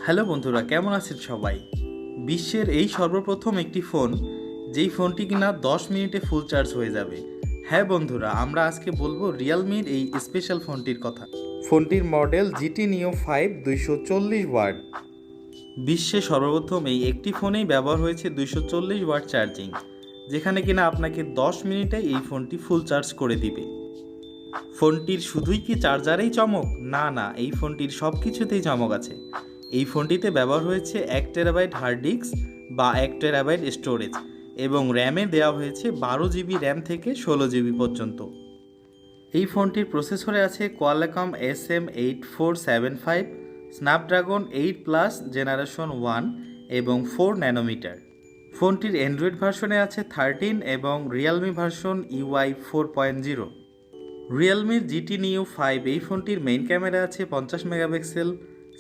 Hello বন্ধুরা, কেমন আছেন সবাই? বিশ্বের এই সর্বপ্রথম একটি ফোন যেই ফোনটি কিনা 10 মিনিটে ফুল চার্জ হয়ে যাবে। হ্যাঁ বন্ধুরা, আমরা আজকে বলবো রিয়েলমির এই স্পেশাল ফোনটির কথা। ফোনটির মডেল GT Neo5 240W। বিশ্বে সর্বপ্রথম এই একটি ফোনেই ব্যবহার হয়েছে 240W চার্জিং, যেখানে কিনা আপনাকে 10 মিনিটে এই ফোনটি ফুল চার্জ করে দিবে। ফোনটির শুধুই কি চার্জারেই চমক? না না, এই ফোনটির সব কিছুতেই চমক আছে। এই ফোনটিতে ব্যবহার হয়েছে 1 টেরাবাইট হার্ড ডিস্ক বা 1 টেরাবাইট স্টোরেজ, এবং র্যামে দেওয়া হয়েছে 12 জিবি র্যাম থেকে 16 জিবি পর্যন্ত। এই ফোনটির প্রসেসরে আছে কোয়ালকম SM8475, স্ন্যাপড্রাগন 8+ জেনারেশন 1 এবং 4 ন্যানোমিটার। ফোনটির অ্যান্ড্রয়েড ভার্সনে আছে 13 এবং Realme version UI 4.0। রিয়েলমির GT Neo5 এই ফোনটির মেইন ক্যামেরা আছে 50 মেগাপিক্সেল,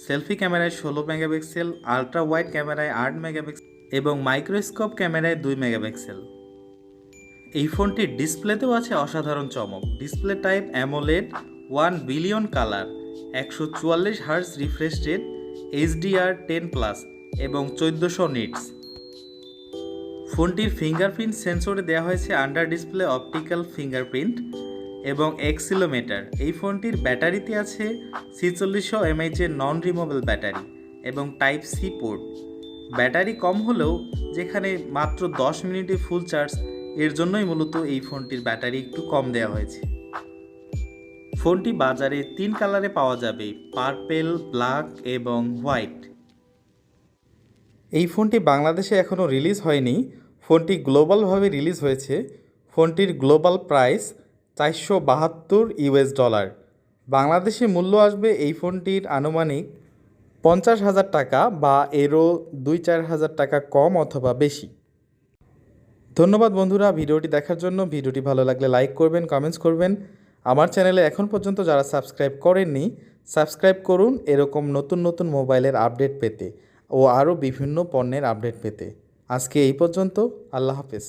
সেলফি ক্যামেরায় 16 মেগাপিক্সেল, আলট্রা ওয়াইড ক্যামেরায় 8 মেগাপিক্সেল এবং মাইক্রোস্কোপ ক্যামেরায় 2 মেগাপিক্সেল। এই ফোনটির ডিসপ্লেতেও আছে অসাধারণ চমক। Display type AMOLED, 1 billion colour, 144 hertz refresh rate, HDR10+ এবং 1400 নিটস। ফোনটির ফিঙ্গারপ্রিন্ট সেন্সরে দেওয়া হয়েছে আন্ডার ডিসপ্লে অপটিক্যাল ফিঙ্গারপ্রিন্ট এবং অ্যাক্সিলোমিটার। এই ফোনটির ব্যাটারিতে আছে 4600 mAh এর নন রিমুভেবল ব্যাটারি এবং টাইপ সি পোর্ট। ব্যাটারি কম হলেও যেখানে মাত্র 10 মিনিটে ফুল চার্জ, এর জন্যই মূলত এই ফোনটির ব্যাটারি একটু কম দেওয়া হয়েছে। ফোনটি বাজারে 3 কালারে পাওয়া যাবে, পার্পেল, ব্ল্যাক এবং হোয়াইট। এই ফোনটি বাংলাদেশে এখনও রিলিজ হয়নি। ফোনটি গ্লোবালভাবে রিলিজ হয়েছে। ফোনটির গ্লোবাল প্রাইস $472। বাংলাদেশে মূল্য আসবে এই ফোনটির আনুমানিক 50,000 টাকা বা এরও 2-4 হাজার টাকা কম অথবা বেশি। ধন্যবাদ বন্ধুরা ভিডিওটি দেখার জন্য। ভিডিওটি ভালো লাগলে লাইক করবেন, কমেন্টস করবেন। আমার চ্যানেলে এখন পর্যন্ত যারা সাবস্ক্রাইব করেননি, সাবস্ক্রাইব করুন এরকম নতুন নতুন মোবাইলের আপডেট পেতে ও আরও বিভিন্ন পণ্যের আপডেট পেতে। আজকে এই পর্যন্ত। আল্লাহ হাফেজ।